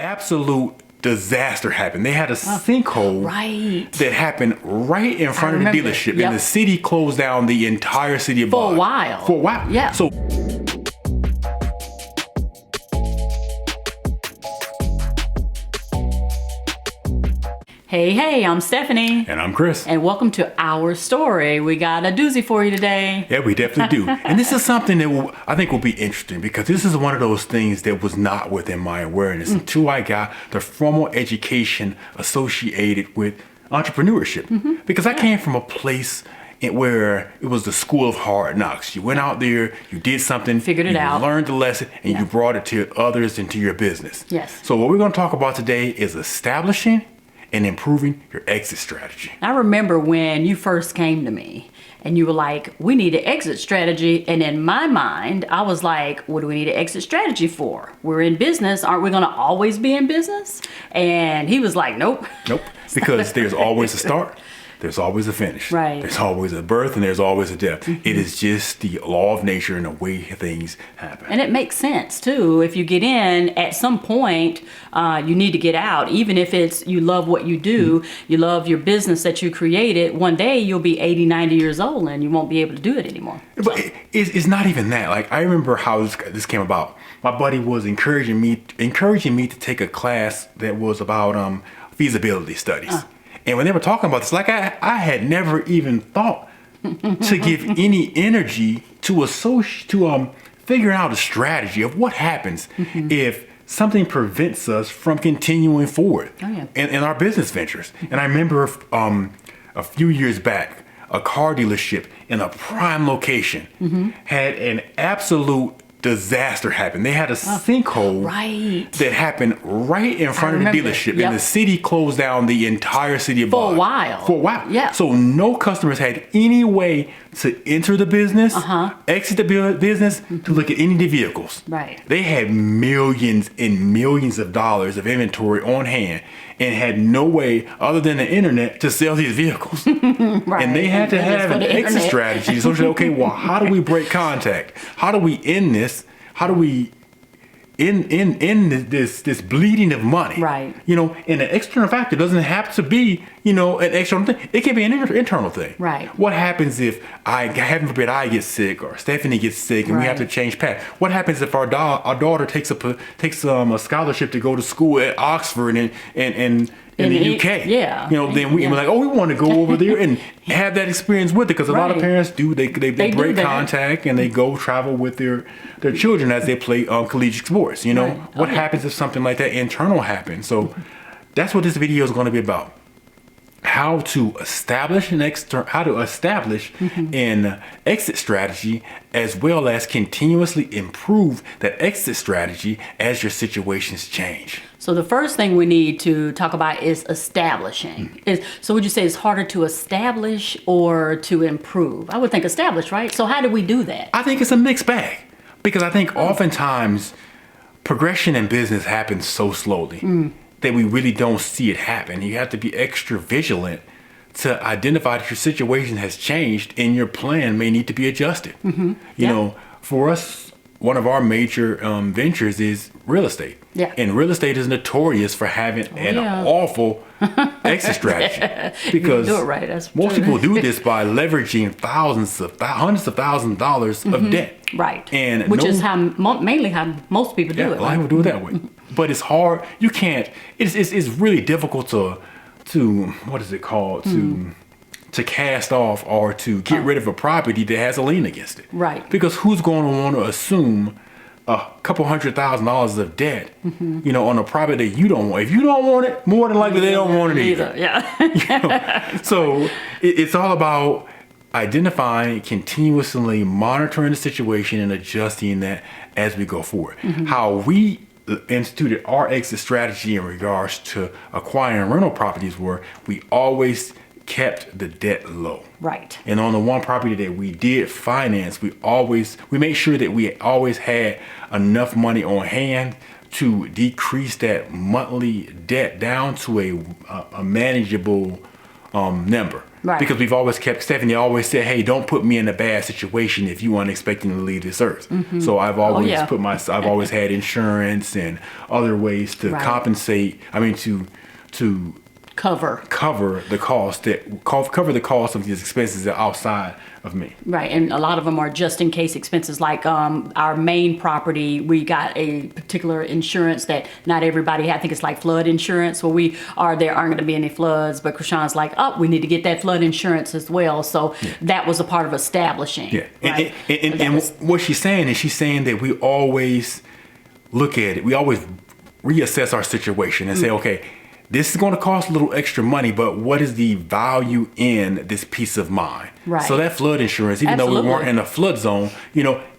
absolute disaster happened. They had a sinkhole that happened right in front of the dealership, and the city closed down the entire city of Boggs. For a while. Yeah. So Hey, I'm Stephanie. And I'm Chris. And welcome to Our Story. We got a doozy for you today. Yeah, we definitely do. And this is something that I think will be interesting because this is one of those things that was not within my awareness until I got the formal education associated with entrepreneurship. Because I came from a place where it was the school of hard knocks. You went out there, you did something, figured it out, learned the lesson, and you brought it to others into your business. Yes. So what we're going to talk about today is establishing and improving your exit strategy. I remember when you first came to me and you were like, we need an exit strategy. And in my mind, I was like, what do we need an exit strategy for? We're in business. Aren't we going to always be in business? And he was like, nope. Nope. Because there's always a start. There's always a finish. Right. There's always a birth and there's always a death. It is just the law of nature and the way things happen. And it makes sense too. If you get in, at some point, you need to get out. Even if it's you love what you do, you love your business that you created, one day you'll be 80, 90 years old and you won't be able to do it anymore. But it's not even that. Like, I remember how this came about. My buddy was encouraging me to take a class that was about feasibility studies. And when they were talking about this, like I had never even thought to give any energy to figure out a strategy of what happens if something prevents us from continuing forward in our business ventures. And I remember a few years back, a car dealership in a prime location had an absolute disaster happened. They had a sinkhole that happened right in front of the dealership, and the city closed down the entire city of Boggs. For a while. Yeah. So no customers had any way to enter the business, exit the business, to look at any of the vehicles. Right. They had millions and millions of dollars of inventory on hand and had no way other than the internet to sell these vehicles. And they had to have an exit strategy. So say, okay, well, how do we break contact? How do we end this? How do we end this bleeding of money? Right. You know, and the external factor doesn't have to be, an external thing. It can be an internal thing. Right. What happens if heaven forbid, I get sick or Stephanie gets sick and we have to change path? What happens if our daughter takes a scholarship to go to school at Oxford and in the UK? Yeah. Then we're like, we want to go over there and have that experience with it, because a lot of parents do. They break contact and they go travel with their children as they play collegiate sports. What happens if something like that internal happens? So that's what this video is going to be about. How to establish an exit strategy, as well as continuously improve that exit strategy as your situations change. So the first thing we need to talk about is establishing. So would you say it's harder to establish or to improve? I would think establish, right? So how do we do that? I think it's a mixed bag, because I think oftentimes progression in business happens so slowly that we really don't see it happen. You have to be extra vigilant to identify that your situation has changed and your plan may need to be adjusted. For us, one of our major ventures is real estate. Yeah. And real estate is notorious for having an awful exit strategy. Because do it right. That's most true. people do this by leveraging hundreds of thousands of dollars of debt. Right. And which is mainly how most people do it. A lot of people do it that way. But it's hard. You can't. It's really difficult to what is it called, to cast off or to get rid of a property that has a lien against it. Right. Because who's going to want to assume a couple $100,000 of debt, on a property that you don't want? If you don't want it, more than likely they don't want it either. Yeah. So it's all about identifying, continuously monitoring the situation and adjusting that as we go forward. How we instituted our exit strategy in regards to acquiring rental properties were we always kept the debt low. Right. And on the one property that we did finance, we made sure that we always had enough money on hand to decrease that monthly debt down to a manageable number. Right. Because we've always kept, Stephanie always said, hey, don't put me in a bad situation if you weren't expecting to leave this earth. So I've always yeah. I've always had insurance and other ways to Right. compensate, to cover the cost of these expenses that are outside of me. Right, and a lot of them are just in case expenses. Like our main property, we got a particular insurance that not everybody had. I think it's like flood insurance. Well, there aren't going to be any floods, but Krishan's like, oh, we need to get that flood insurance as well. So that was a part of establishing. Yeah, right? and what she's saying that we always look at it. We always reassess our situation and say, okay, this is going to cost a little extra money, but what is the value in this peace of mind? Right. So that flood insurance, even though we weren't in a flood zone,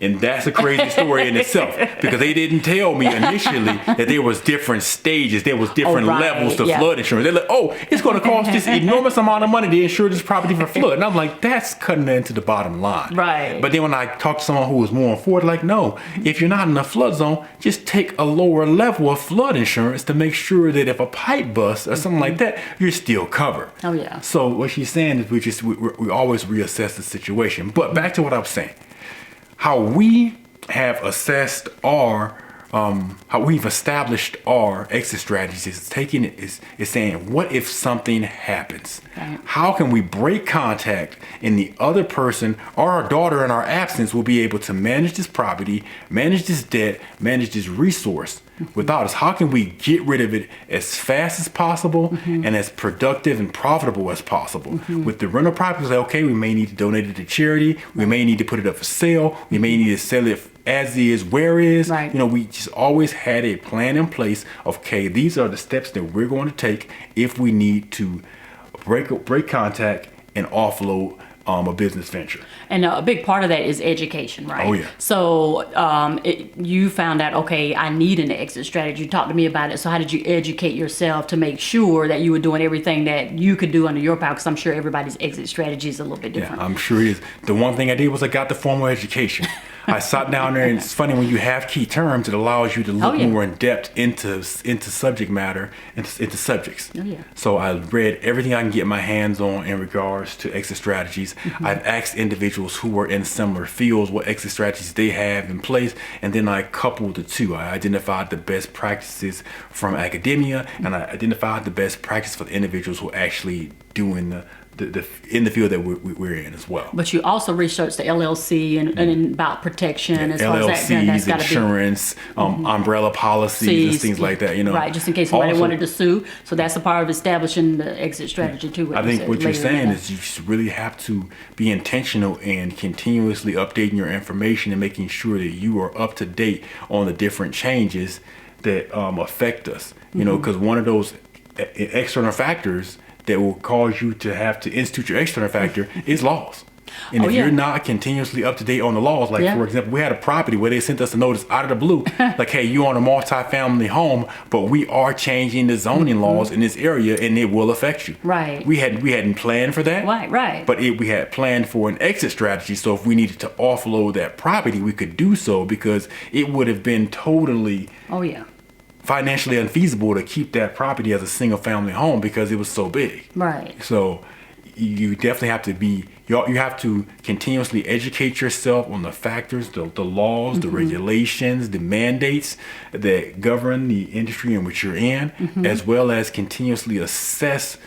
and that's a crazy story in itself, because they didn't tell me initially that there was different stages, there was different levels to flood insurance. They're like, oh, it's going to cost this enormous amount of money to insure this property for flood. And I'm like, that's cutting it into the bottom line. Right. But then when I talk to someone who was more informed, like, no, if you're not in a flood zone, just take a lower level of flood insurance to make sure that if a pipe busts or something like that, you're still covered. Oh, yeah. So what she's saying is we always reassess the situation. But back to what I was saying, how we have assessed how we've established our exit strategies is saying, what if something happens? Right. How can we break contact and the other person or our daughter in our absence will be able to manage this property, manage this debt, manage this resource without us? How can we get rid of it as fast as possible and as productive and profitable as possible? With the rental property, like, okay, we may need to donate it to charity. We may need to put it up for sale. We may need to sell it as is, where is. Right. We just always had a plan in place of, okay, these are the steps that we're going to take if we need to break contact and offload a business venture. And a big part of that is education, right? Oh, yeah. So you found out, okay, I need an exit strategy. You talked to me about it. So how did you educate yourself to make sure that you were doing everything that you could do under your power? Because I'm sure everybody's exit strategy is a little bit different. Yeah, I'm sure it is. The one thing I did was I got the formal education. I sat down there, and it's funny when you have key terms, it allows you to look more in depth into subject matter, into subjects. Oh, yeah. So I read everything I can get my hands on in regards to exit strategies. I've asked individuals who were in similar fields what exit strategies they have in place, and then I coupled the two. I identified the best practices from academia, and I identified the best practice for the individuals who are actually doing in the field that we're in as well. But you also researched the LLC and about protection as far as that. That's LLCs, gotta insurance, umbrella policies, and things like that. Right, just in case somebody Also, wanted to sue. So that's a part of establishing the exit strategy too. I think what you're saying is you just really have to be intentional and continuously updating your information and making sure that you are up to date on the different changes that affect us. Because one of those external factors that will cause you to have to institute your external factor is laws. And if you're not continuously up to date on the laws, like for example, we had a property where they sent us a notice out of the blue, like, hey, you own a multi-family home, but we are changing the zoning laws in this area and it will affect you. Right. We hadn't planned for that. Right. But we had planned for an exit strategy. So if we needed to offload that property, we could do so because it would have been totally financially unfeasible to keep that property as a single family home because it was so big. Right. So you definitely have to you have to continuously educate yourself on the factors, the laws, the regulations, the mandates that govern the industry in which you're in, as well as continuously assess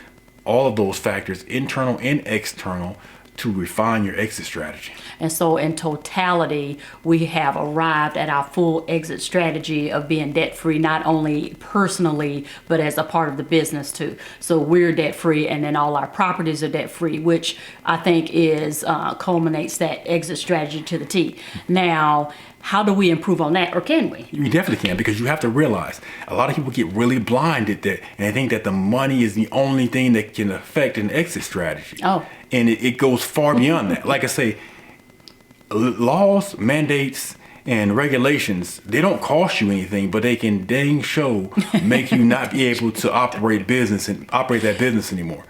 all of those factors, internal and external, to refine your exit strategy. And so in totality, we have arrived at our full exit strategy of being debt free, not only personally, but as a part of the business too. So we're debt free and then all our properties are debt free, which I think is culminates that exit strategy to the T. Now, how do we improve on that, or can we? You definitely can, because you have to realize a lot of people get really blinded and they think that the money is the only thing that can affect an exit strategy. Oh. And it goes far beyond that. Like I say, laws, mandates, And regulations, they don't cost you anything, but they can dang show make you not be able to operate that business anymore.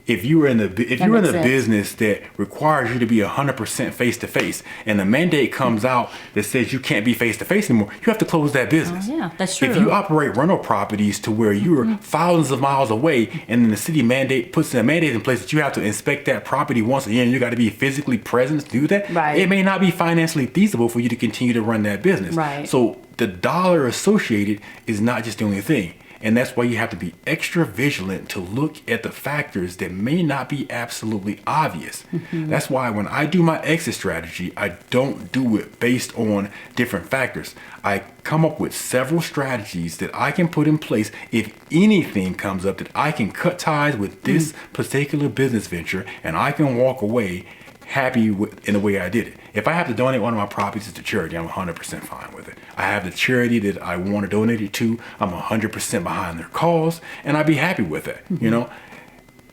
If you're in the makes sense. business that requires you to be 100% face to face, and the mandate comes out that says you can't be face to face anymore, you have to close that business. Yeah, that's true. If you operate rental properties to where you're thousands of miles away, and then the city puts a mandate in place that you have to inspect that property once a year, and you got to be physically present to do that, Right. it may not be financially feasible for you to continue to run that business. Right. So the dollar associated is not just the only thing. And that's why you have to be extra vigilant to look at the factors that may not be absolutely obvious. That's why when I do my exit strategy, I don't do it based on different factors. I come up with several strategies that I can put in place if anything comes up that I can cut ties with this particular business venture, and I can walk away happy in the way I did it. If I have to donate one of my properties to charity, I'm 100% fine with it. I have the charity that I want to donate it to, I'm 100% behind their cause, and I'd be happy with it. You know,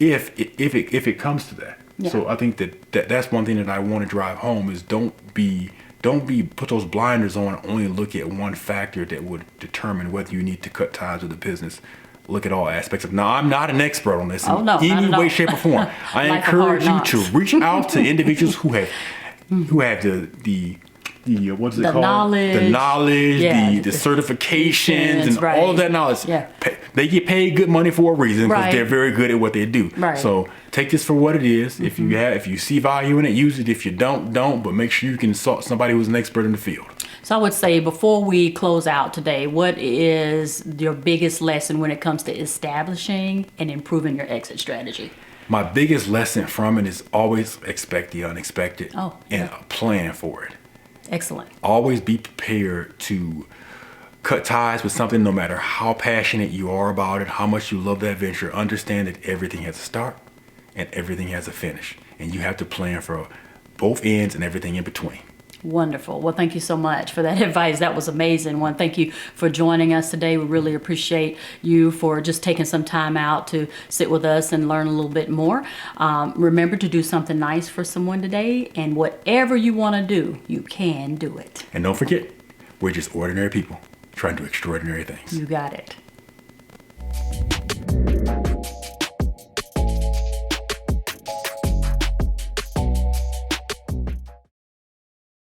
if it comes to that. Yeah. So I think that's one thing that I want to drive home is don't put those blinders on and only look at one factor that would determine whether you need to cut ties with the business. Look at all aspects of. Now, I'm not an expert on this in Oh, no, not any at way, all. shape, or form. I Life of hard encourage you knocks. to reach out to individuals who have the what's it The called? knowledge. The knowledge, Yeah, the the certifications, and right. all of that knowledge. Yeah. They get paid good money for a reason because Right. they're very good at what they do. Right. So take this for what it is. If you see value in it, use it. If you don't. But make sure you consult somebody who's an expert in the field. So I would say before we close out today, what is your biggest lesson when it comes to establishing and improving your exit strategy? My biggest lesson from it is always expect the unexpected Oh, and plan for it. Excellent. Always be prepared to cut ties with something no matter how passionate you are about it, how much you love that venture. Understand that everything has a start and everything has a finish. And you have to plan for both ends and everything in between. Wonderful. Well, thank you so much for that advice. That was amazing. One, thank you for joining us today. We really appreciate you for just taking some time out to sit with us and learn a little bit more. Remember to do something nice for someone today, and whatever you want to do, you can do it. And don't forget, we're just ordinary people trying to do extraordinary things. You got it.